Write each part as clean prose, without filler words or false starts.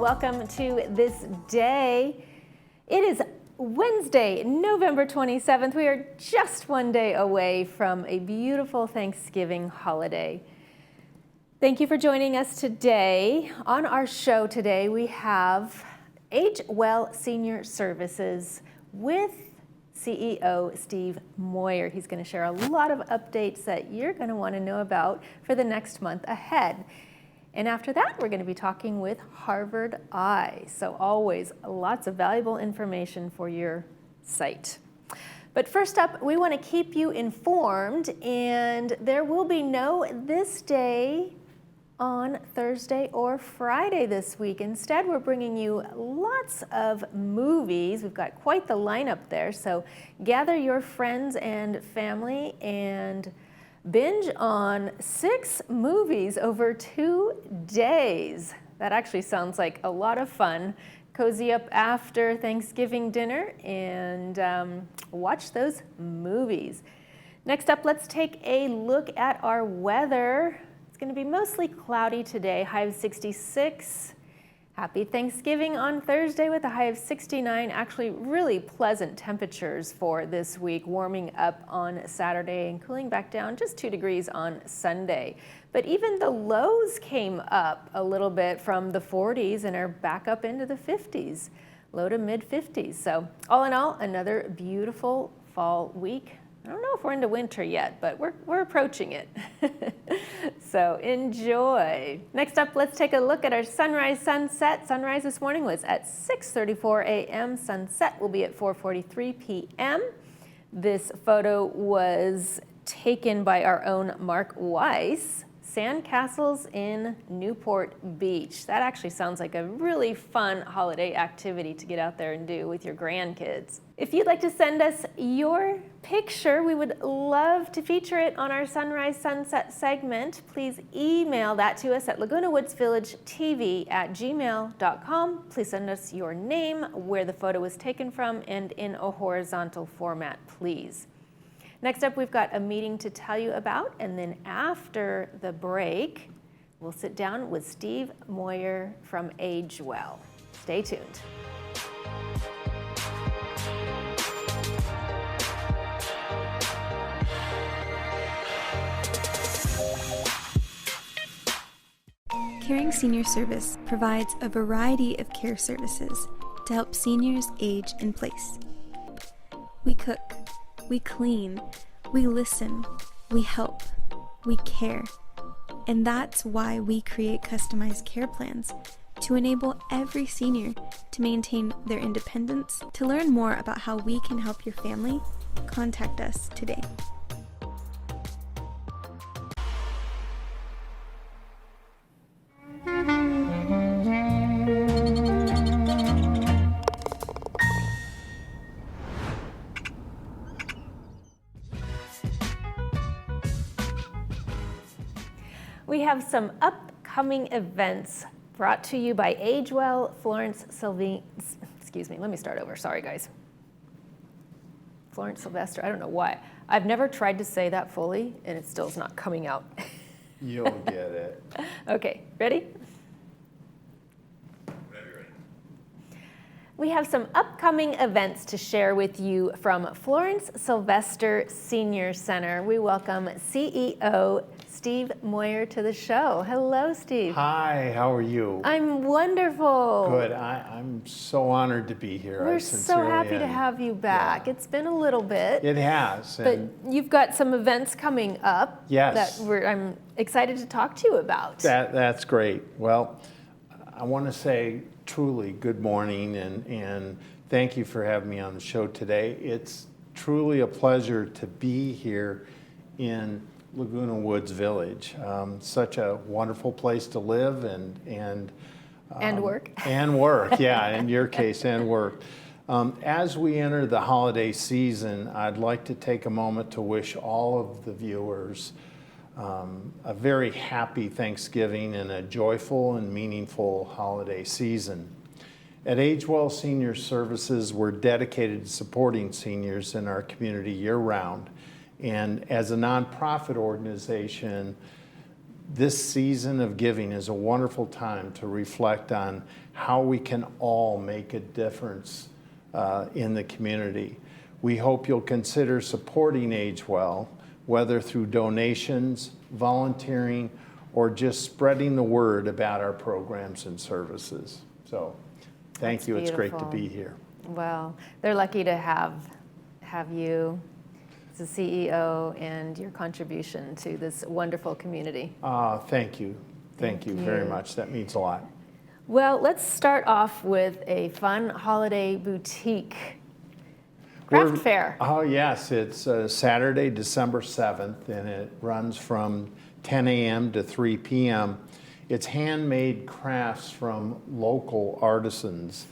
welcome to This Day. It is Wednesday, November 27th. We are just one day away from a beautiful Thanksgiving holiday. Thank you for joining us today. On our show today, we have Age Well Senior Services with CEO Steve Moyer. He's going to share a lot of updates that you're going to want to know about for the next month ahead. And after that, we're going to be talking with Harvard Eye. So always lots of valuable information for your site. But first up, we want to keep you informed, and there will be no This Day on Thursday or Friday this week. Instead, we're bringing you lots of movies. We've got quite the lineup there, so gather your friends and family and binge on 6 movies over 2 days. That actually sounds like a lot of fun. Cozy up after Thanksgiving dinner and watch those movies. Next up, let's take a look at our weather. It's going to be mostly cloudy today, high of 66. Happy Thanksgiving on Thursday with a high of 69. Actually, really pleasant temperatures for this week, warming up on Saturday and cooling back down just 2 degrees on Sunday. But even the lows came up a little bit from the 40s and are back up into the 50s, low to mid 50s. So all in all, another beautiful fall week. I don't know if we're into winter yet, but we're approaching it. So enjoy. Next up, let's take a look at our sunrise, sunset. Sunrise this morning was at 6:34 a.m. Sunset will be at 4:43 p.m. This photo was taken by our own Mark Weiss. Sandcastles in Newport Beach. That actually sounds like a really fun holiday activity to get out there and do with your grandkids. If you'd like to send us your picture, we would love to feature it on our Sunrise Sunset segment. Please email that to us at lagunawoodsvillagetv@gmail.com. Please send us your name, where the photo was taken from, and in a horizontal format, please. Next up, we've got a meeting to tell you about, and then after the break, we'll sit down with Steve Moyer from Age Well. Stay tuned. Caring Senior Service provides a variety of care services to help seniors age in place. We cook, we clean, we listen, we help, we care. And that's why we create customized care plans to enable every senior to maintain their independence. To learn more about how we can help your family, contact us today. We have some upcoming events brought to you by Age Well, Florence Sylvester, I don't know why. I've never tried to say that fully, and it still is not coming out. You'll get it. Okay, ready? Ready. We have some upcoming events to share with you from Florence Sylvester Senior Center. We welcome CEO Steve Moyer to the show. Hello, Steve. Hi, how are you? I'm wonderful. Good. I'm so honored to be here. We're so happy to have you back. Yeah. It's been a little bit. It has. But you've got some events coming up. Yes. That I'm excited to talk to you about. That's great. Well, I want to say truly good morning and thank you for having me on the show today. It's truly a pleasure to be here in Laguna Woods Village. Such a wonderful place to live and work. And work, yeah, in your case, and work. As we enter the holiday season, I'd like to take a moment to wish all of the viewers a very happy Thanksgiving and a joyful and meaningful holiday season. At Age Well Senior Services, we're dedicated to supporting seniors in our community year-round. And as a nonprofit organization, this season of giving is a wonderful time to reflect on how we can all make a difference in the community. We hope you'll consider supporting Age Well, whether through donations, volunteering, or just spreading the word about our programs and services. So thank you. It's great to be here. Well, they're lucky to have you as the CEO and your contribution to this wonderful community. Thank you. Thank you very much. That means a lot. Well, let's start off with a fun holiday boutique craft fair. Oh, yes. It's Saturday, December 7th, and it runs from 10 a.m. to 3 p.m. It's handmade crafts from local artisans.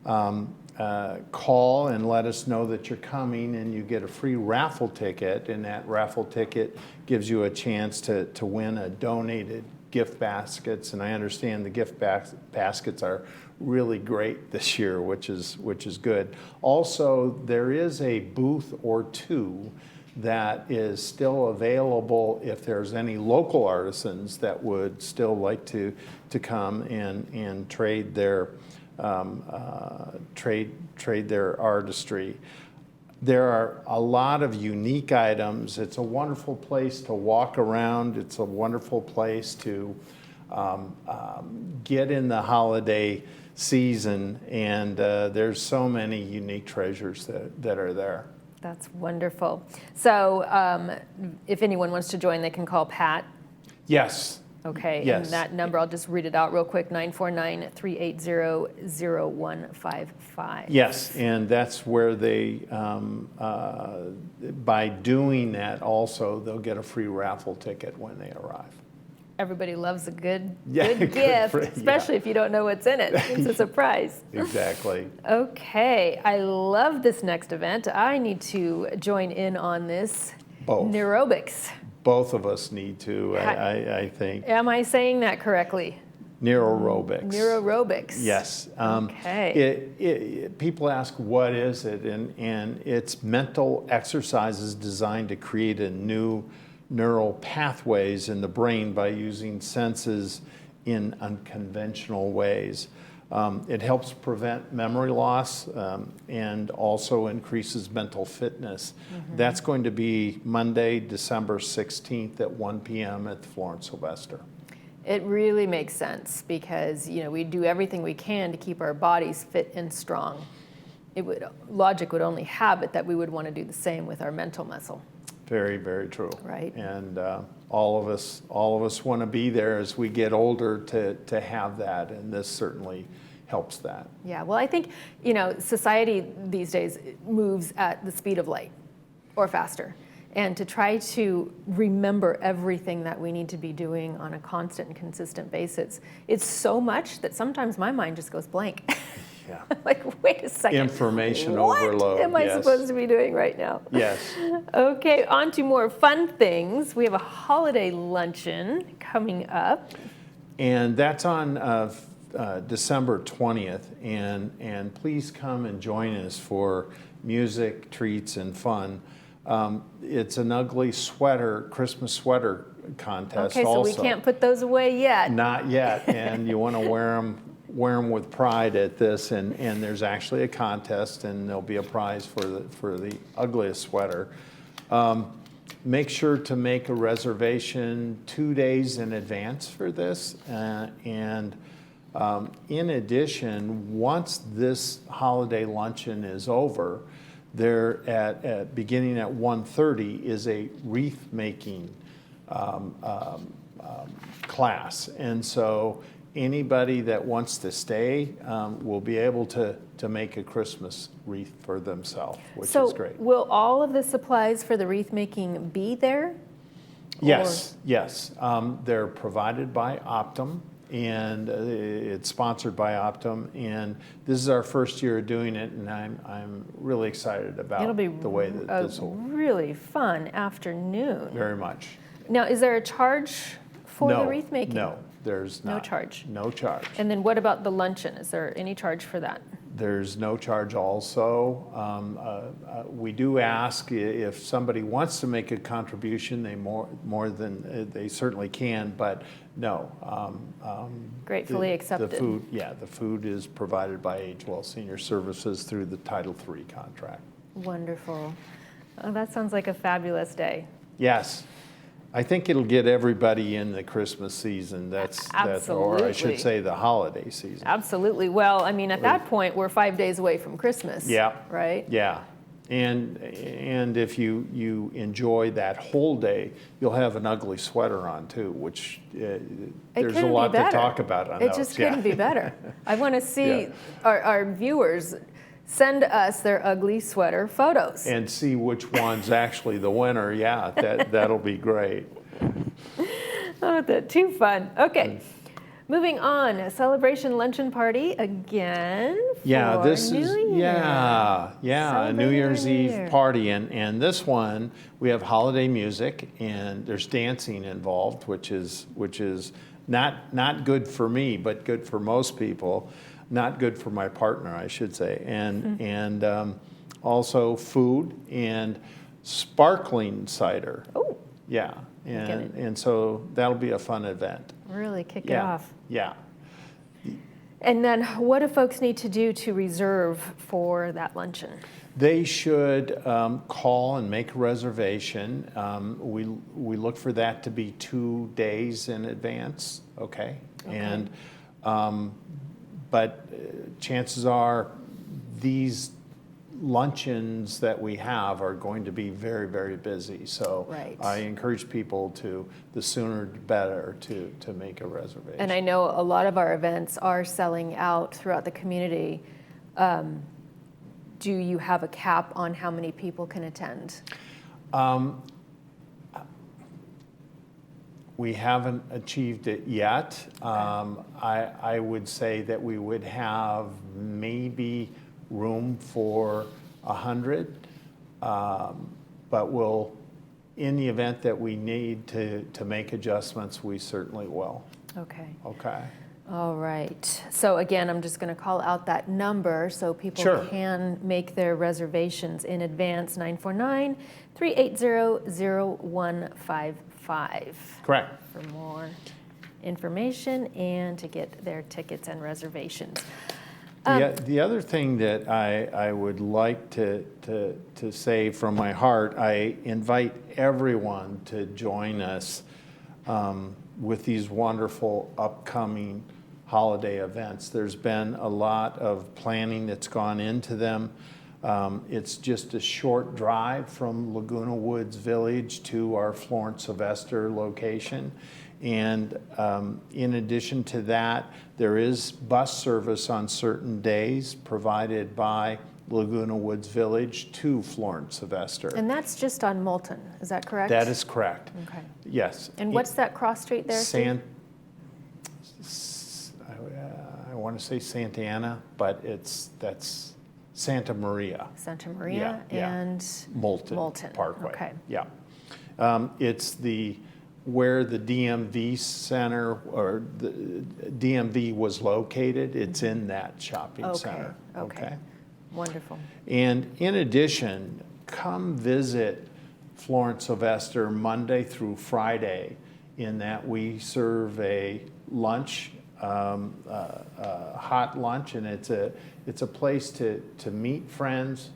Call and let us know that you're coming, and you get a free raffle ticket, and that raffle ticket gives you a chance to win a donated gift baskets, and I understand the gift baskets are really great this year, which is good. Also, there is a booth or two that is still available if there's any local artisans that would still like to come and trade their trade their artistry. There are a lot of unique items. It's a wonderful place to walk around. It's a wonderful place to get in the holiday season, and there's so many unique treasures that are there. That's wonderful. So if anyone wants to join, they can call Pat. Yes. Okay, yes. And that number, I'll just read it out real quick, 949-380-0155. Yes, and that's where they, by doing that also, they'll get a free raffle ticket when they arrive. Everybody loves a good good gift, especially if you don't know what's in it. It's a surprise. Exactly. Okay, I love this next event. I need to join in on this. Both. Neurobics. Both of us need to, I think. Am I saying that correctly? Neuroaerobics. Neuroaerobics. Yes. Okay. People ask, what is it? And it's mental exercises designed to create a new neural pathways in the brain by using senses in unconventional ways. It helps prevent memory loss and also increases mental fitness. Mm-hmm. That's going to be Monday, December 16th at 1 p.m. at the Florence Sylvester. It really makes sense because, you know, we do everything we can to keep our bodies fit and strong. Logic would only have it that we would want to do the same with our mental muscle. Very, very true. Right. And all of us want to be there as we get older to have that, and this certainly helps that. Yeah, well, I think, you know, society these days moves at the speed of light or faster. And to try to remember everything that we need to be doing on a constant and consistent basis, it's so much that sometimes my mind just goes blank. Yeah. Like, wait a second. Information overload. What am I supposed to be doing right now? Yes. Okay, on to more fun things. We have a holiday luncheon coming up. And that's on December 20th. And please come and join us for music, treats, and fun. It's an ugly Christmas sweater contest also. Okay, so we can't put those away yet. Not yet, and you want to wear them with pride at this, and there's actually a contest, and there'll be a prize for the ugliest sweater. Make sure to make a reservation 2 days in advance for this, and in addition, once this holiday luncheon is over, there at beginning at 1:30 is a wreath making class, and so anybody that wants to stay will be able to make a Christmas wreath for themselves, which is great. So will all of the supplies for the wreath making be there? Yes, yes. They're provided by Optum, and it's sponsored by Optum, and this is our first year doing it, and I'm really excited about the way that this will. It'll be a really fun afternoon. Very much. Now, is there a charge for the wreath making? No, there's not. No charge? No charge. And then what about the luncheon? Is there any charge for that? there's no charge also. We do ask if somebody wants to make a contribution, they certainly can, but no. Gratefully accepted. The food, the food is provided by Age Well Senior Services through the Title III contract. Wonderful. Oh, that sounds like a fabulous day. Yes. I think it'll get everybody in the Christmas season. Absolutely. Or I should say the holiday season. Absolutely. Well, I mean, at that point, we're 5 days away from Christmas. Yeah. Right? Yeah. And if you enjoy that whole day, you'll have an ugly sweater on too, which there's a lot to talk about on those. It just couldn't be better. I want to see our viewers send us their ugly sweater photos. And see which one's actually the winner. Yeah, that'll be great. Oh, too fun. Okay. Moving on, a celebration luncheon party again for New Year. A New Year's Eve Year. party, and this one we have holiday music and there's dancing involved, which is not good for me, but good for most people. Not good for my partner, I should say, and also food and sparkling cider. Oh. Yeah, and so that'll be a fun event. Really kick it off. Yeah. And then what do folks need to do to reserve for that luncheon? They should call and make a reservation. We look for that to be 2 days in advance, okay? And but chances are these luncheons that we have are going to be very, very busy. So I encourage people the sooner the better, to make a reservation. And I know a lot of our events are selling out throughout the community. Do you have a cap on how many people can attend? We haven't achieved it yet. I would say that we would have maybe room for 100, but we'll, in the event that we need to make adjustments, we certainly will. Okay. Okay. All right. So again, I'm just going to call out that number so people can make their reservations in advance, 949-380-0155. Correct. For more information and to get their tickets and reservations. The other thing that I would like to say from my heart, I invite everyone to join us with these wonderful upcoming holiday events. There's been a lot of planning that's gone into them. It's just a short drive from Laguna Woods Village to our Florence Sylvester location. And in addition to that, there is bus service on certain days provided by Laguna Woods Village to Florence Sylvester. And that's just on Moulton, is that correct? That is correct. Okay. Yes. And what's that cross street there? I want to say Santa Ana, but that's Santa Maria. Santa Maria and Moulton Parkway. Okay. Yeah. It's where the DMV center or the DMV was located. It's in that shopping center. Okay. Wonderful. And in addition, come visit Florence Sylvester Monday through Friday, in that we serve a lunch, hot lunch, and it's a place to meet friends,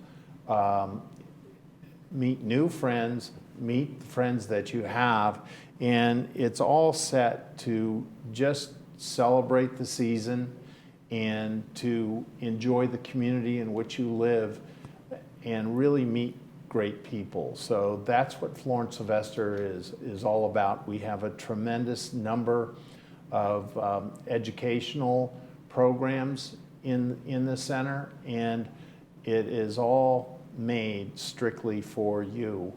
meet new friends, meet the friends that you have, and it's all set to just celebrate the season and to enjoy the community in which you live and really meet great people. So that's what Florence Sylvester is all about. We have a tremendous number of educational programs in the center, and it is all made strictly for you,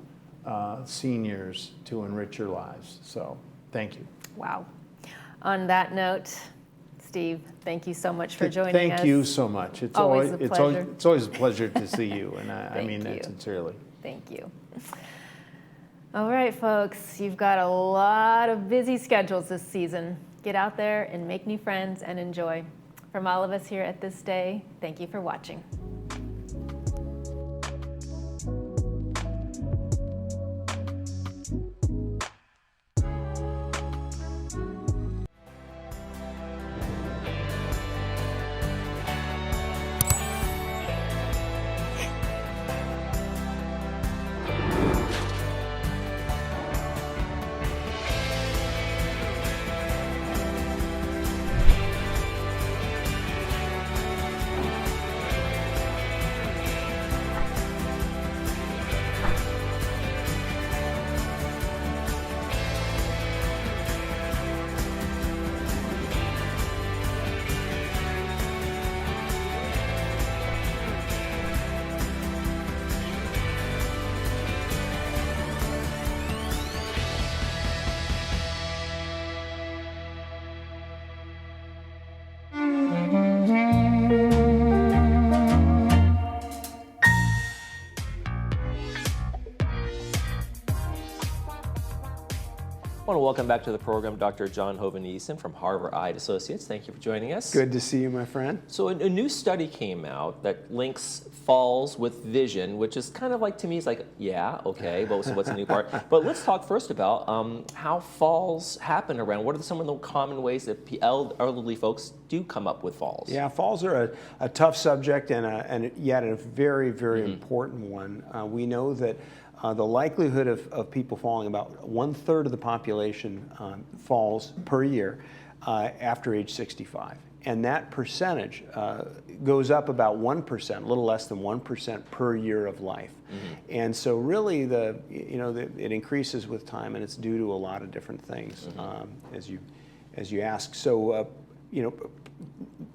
seniors, to enrich your lives. So thank you. Wow. On that note, Steve, thank you so much for joining us. Thank you so much. It's always a pleasure. It's always a pleasure to see you, and I mean that sincerely. Thank you. All right, folks, you've got a lot of busy schedules this season. Get out there and make new friends and enjoy. From all of us here at This Day, thank you for watching. I want to welcome back to the program Dr. John Hoveniesen from Harvard Eye Associates. Thank you for joining us. Good to see you, my friend. So a new study came out that links falls with vision, which is kind of like, to me, it's like, yeah, okay, but so what's the new part? But let's talk first about how falls happen around. What are some of the common ways that elderly folks do come up with falls? Yeah, falls are a tough subject and yet a very, very important one. We know that the likelihood of people falling, about 1/3 of the population falls per year after age 65. And that percentage goes up about 1%, a little less than 1% per year of life. And so really it increases with time, and it's due to a lot of different things, as you ask. So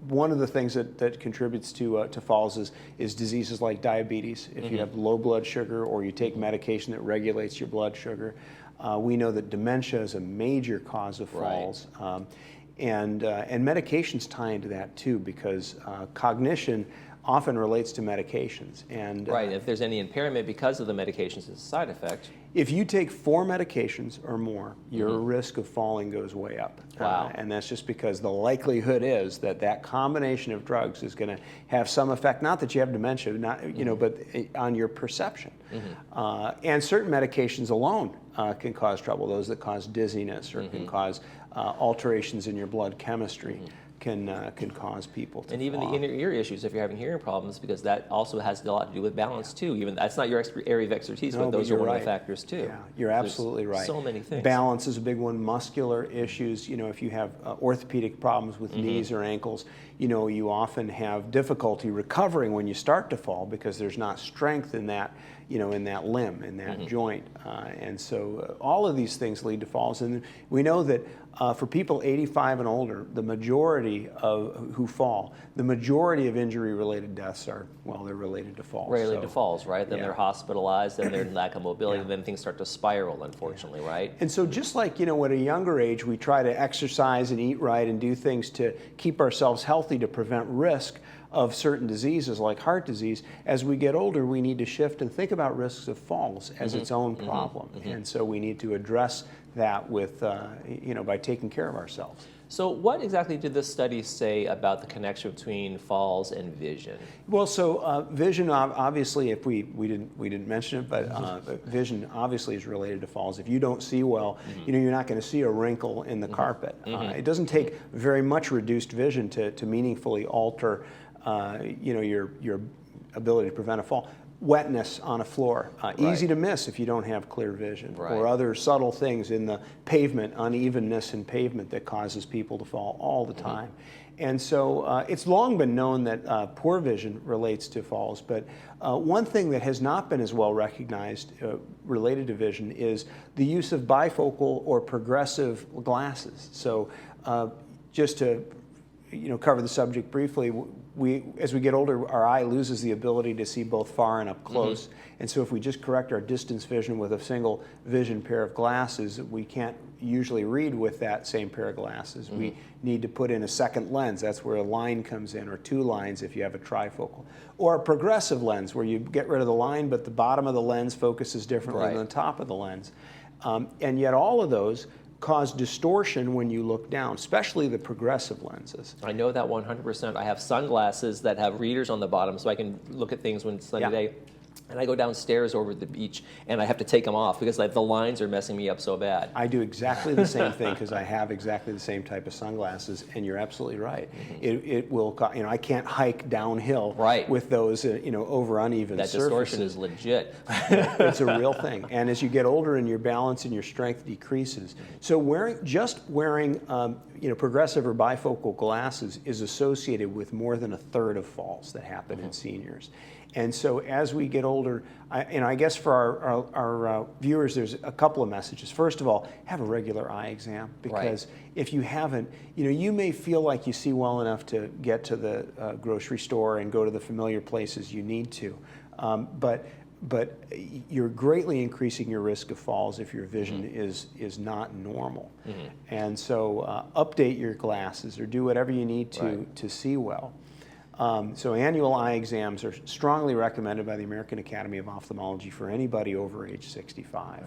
one of the things that contributes to falls is diseases like diabetes. If you have low blood sugar or you take medication that regulates your blood sugar, we know that dementia is a major cause of falls. Right. And medications tie into that too, because cognition often relates to medications. And right, if there's any impairment because of the medications as a side effect. If you take 4 medications or more, your risk of falling goes way up. Wow. And that's just because the likelihood is that combination of drugs is going to have some effect, not that you have dementia, but on your perception. And certain medications alone can cause trouble, those that cause dizziness or can cause alterations in your blood chemistry. Can cause people to and even fall. the inner ear issues if you're having hearing problems, because that also has a lot to do with balance too. Even that's not your area of expertise, but those are one of the factors too. Yeah, you're absolutely right. So many things. Balance is a big one. Muscular issues. If you have orthopedic problems with knees or ankles, you often have difficulty recovering when you start to fall because there's not strength in that, in that limb, in that joint, and so all of these things lead to falls. And we know that for people 85 and older, the majority of who fall, the majority of injury-related deaths are, they're related to falls. Related to falls, right? Then they're hospitalized, then they're in lack of mobility, and then things start to spiral, unfortunately, right? And so just like, at a younger age, we try to exercise and eat right and do things to keep ourselves healthy to prevent risk of certain diseases like heart disease, as we get older, we need to shift and think about risks of falls as its own problem. And so we need to address that with, by taking care of ourselves. So what exactly did this study say about the connection between falls and vision? Well, so vision, obviously, if we didn't mention it, but vision obviously is related to falls. If you don't see well, you're not going to see a wrinkle in the carpet. It doesn't take very much reduced vision to meaningfully alter, your ability to prevent a fall. Wetness on a floor, easy to miss if you don't have clear vision, or other subtle things in the pavement, unevenness in pavement that causes people to fall all the time. And so it's long been known that poor vision relates to falls, but one thing that has not been as well recognized related to vision is the use of bifocal or progressive glasses. So just to cover the subject briefly, as we get older, our eye loses the ability to see both far and up close. And so if we just correct our distance vision with a single vision pair of glasses, we can't usually read with that same pair of glasses. We need to put in a second lens. That's where a line comes in, or 2 lines if you have a trifocal. Or a progressive lens, where you get rid of the line, but the bottom of the lens focuses differently than the top of the lens. And yet all of those cause distortion when you look down, especially the progressive lenses. I know that 100%. I have sunglasses that have readers on the bottom so I can look at things when it's sunny day. And I go downstairs over the beach, and I have to take them off because the lines are messing me up so bad. I do exactly the same thing because I have exactly the same type of sunglasses, and you're absolutely right. It will, I can't hike downhill with those, over uneven surfaces. That distortion is legit. It's a real thing. And as you get older and your balance and your strength decreases. So wearing progressive or bifocal glasses is associated with more than a third of falls that happen in seniors. And so as we get older, I guess for our viewers, there's a couple of messages. First of all, have a regular eye exam, because if you haven't, you may feel like you see well enough to get to the grocery store and go to the familiar places you need to. But you're greatly increasing your risk of falls if your vision is not normal. And so update your glasses or do whatever you need to see well. So annual eye exams are strongly recommended by the American Academy of Ophthalmology for anybody over age 65.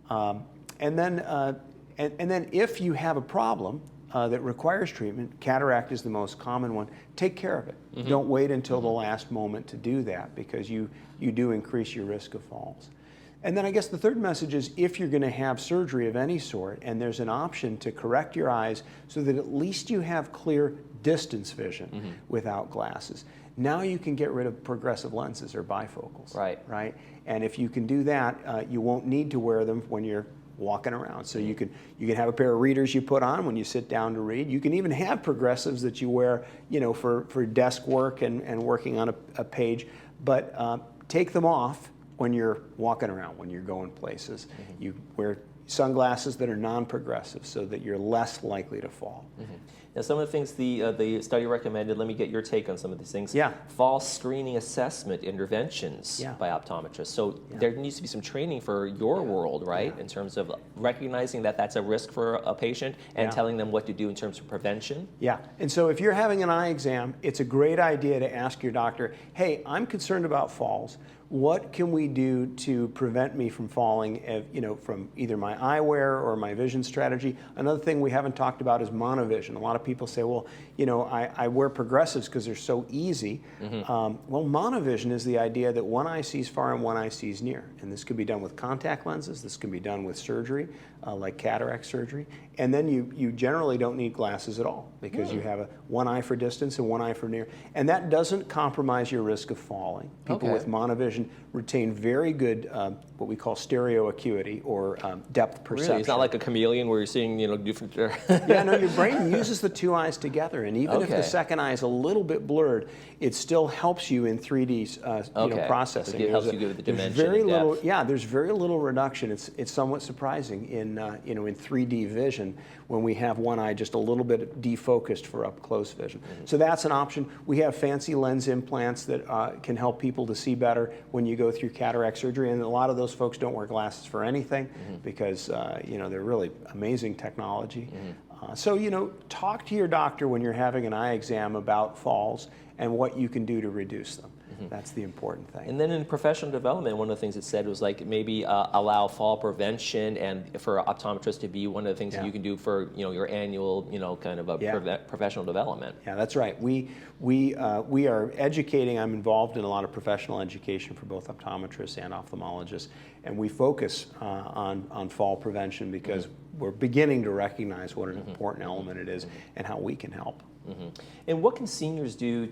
And then if you have a problem that requires treatment, cataract is the most common one, take care of it. Don't wait until the last moment to do that, because you do increase your risk of falls. And then I guess the third message is, if you're going to have surgery of any sort and there's an option to correct your eyes so that at least you have clear distance vision without glasses, now you can get rid of progressive lenses or bifocals. Right? And if you can do that, you won't need to wear them when you're walking around. So you can have a pair of readers you put on when you sit down to read. You can even have progressives that you wear, for desk work and working on a page. But take them off when you're walking around, when you're going places. You wear sunglasses that are non-progressive so that you're less likely to fall. Now, some of the things the study recommended, let me get your take on some of these things. Fall screening assessment interventions by optometrists. So there needs to be some training for your world, right, in terms of recognizing that that's a risk for a patient and telling them what to do in terms of prevention. And so if you're having an eye exam, it's a great idea to ask your doctor, hey, I'm concerned about falls. What can we do to prevent me from falling, from either my eyewear or my vision strategy? Another thing we haven't talked about is monovision. A lot of people say, well, I wear progressives because they're so easy. Well, monovision is the idea that one eye sees far and one eye sees near. And this could be done with contact lenses. This can be done with surgery, like cataract surgery. And then you generally don't need glasses at all, because you have one eye for distance and one eye for near. And that doesn't compromise your risk of falling. People with monovision retain very good, what we call stereo acuity, or depth perception. Really? It's not like a chameleon where you're seeing, different... No, your brain uses the two eyes together, and even if the second eye is a little bit blurred, it still helps you in 3D processing. It helps you give it the dimension and depth. There's very little reduction. It's somewhat surprising in 3D vision when we have one eye just a little bit defocused for up close vision. So that's an option. We have fancy lens implants that can help people to see better when you go through cataract surgery, and a lot of those folks don't wear glasses for anything because they're really amazing technology. So talk to your doctor when you're having an eye exam about falls and what you can do to reduce them. That's the important thing. And then in professional development, one of the things it said was maybe allow fall prevention, and for optometrists to be one of the things that you can do for your annual kind of a professional development. Yeah, that's right. We are educating. I'm involved in a lot of professional education for both optometrists and ophthalmologists, and we focus on fall prevention because we're beginning to recognize what an important element it is and how we can help. And what can seniors do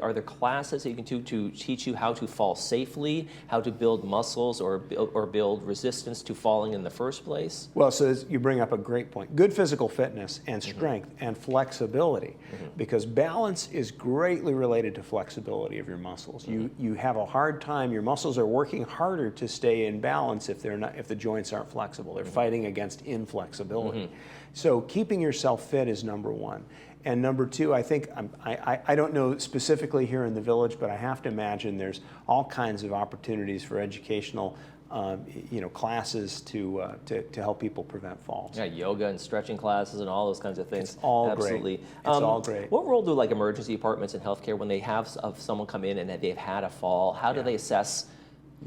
are there classes that you can do to teach you how to fall safely, how to build muscles or build resistance to falling in the first place? Well, so you bring up a great point. Good physical fitness and strength and flexibility, because balance is greatly related to flexibility of your muscles. You have a hard time, your muscles are working harder to stay in balance if the joints aren't flexible. They're fighting against inflexibility. So keeping yourself fit is number one. And number two, I think, I don't know specifically here in the village, but I have to imagine there's all kinds of opportunities for educational classes to help people prevent falls. Yeah, yoga and stretching classes and all those kinds of things. It's all Absolutely. great. It's all great. What role do emergency departments in healthcare, when they have someone come in and that they've had a fall, how do they assess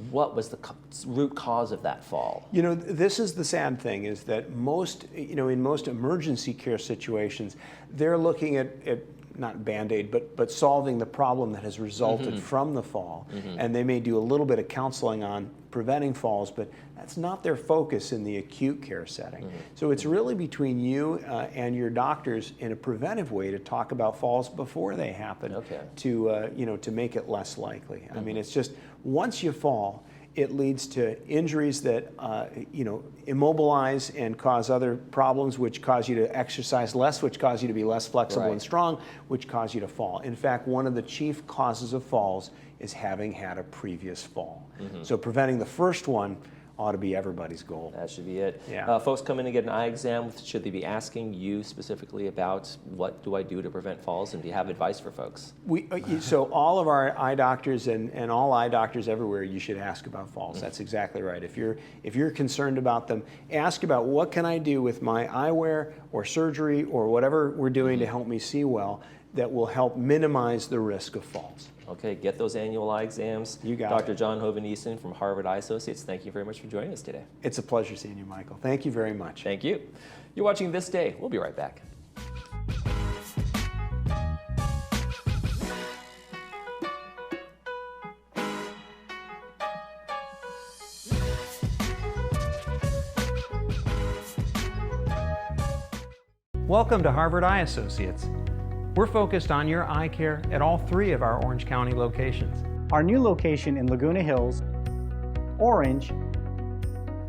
what was the root cause of that fall? You know, this is the sad thing, is that in most emergency care situations, they're looking at not Band-Aid, but solving the problem that has resulted from the fall. And they may do a little bit of counseling on preventing falls, but that's not their focus in the acute care setting. So it's really between you and your doctors in a preventive way to talk about falls before they happen, to make it less likely. I mean, it's just, once you fall, it leads to injuries that immobilize and cause other problems, which cause you to exercise less, which cause you to be less flexible and strong, which cause you to fall. In fact, one of the chief causes of falls is having had a previous fall. So preventing the first one ought to be everybody's goal. That should be it. Yeah. Folks come in to get an eye exam. Should they be asking you specifically about what do I do to prevent falls, and do you have advice for folks? So all of our eye doctors and all eye doctors everywhere, you should ask about falls. That's exactly right. If you're concerned about them, ask about what can I do with my eyewear or surgery or whatever we're doing to help me see well that will help minimize the risk of falls. Okay, get those annual eye exams. You got Dr. it. John Hoven-Easton from Harvard Eye Associates, thank you very much for joining us today. It's a pleasure seeing you, Michael. Thank you very much. Thank you. You're watching This Day. We'll be right back. Welcome to Harvard Eye Associates. We're focused on your eye care at all 3 of our Orange County locations. Our new location in Laguna Hills, Orange,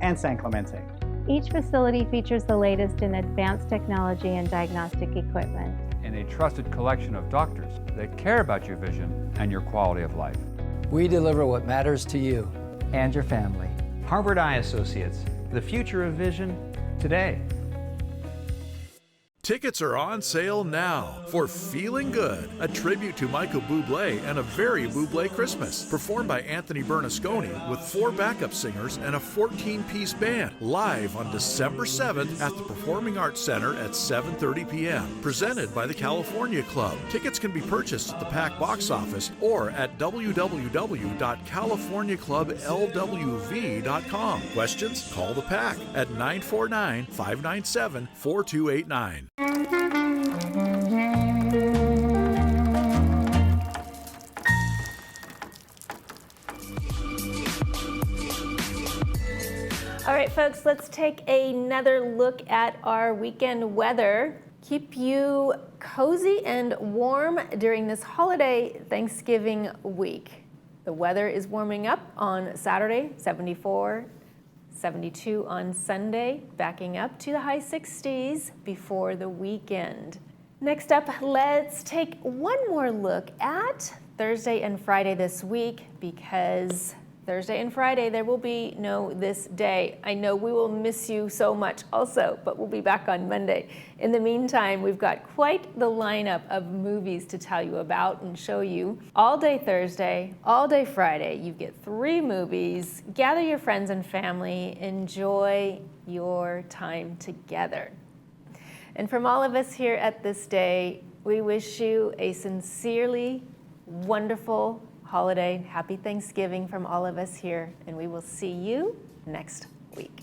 and San Clemente. Each facility features the latest in advanced technology and diagnostic equipment. And a trusted collection of doctors that care about your vision and your quality of life. We deliver what matters to you and your family. Harvard Eye Associates, the future of vision today. Tickets are on sale now for Feeling Good, a tribute to Michael Bublé and a very Bublé Christmas, performed by Anthony Bernasconi with 4 backup singers and a 14-piece band, live on December 7th at the Performing Arts Center at 7:30 p.m., presented by the California Club. Tickets can be purchased at the PAC box office or at www.californiaclublwv.com. Questions? Call the PAC at 949-597-4289. All right, folks, let's take another look at our weekend weather. Keep you cozy and warm during this holiday Thanksgiving week. The weather is warming up on Saturday, 74, 72 on Sunday, backing up to the high 60s before the weekend. Next up, let's take one more look at Thursday and Friday this week, because Thursday and Friday there will be no This Day. I know we will miss you so much also, but we'll be back on Monday. In the meantime, we've got quite the lineup of movies to tell you about and show you. All day Thursday, all day Friday, you get 3 movies. Gather your friends and family, enjoy your time together. And from all of us here at This Day, we wish you a sincerely wonderful holiday. Happy Thanksgiving from all of us here, and we will see you next week.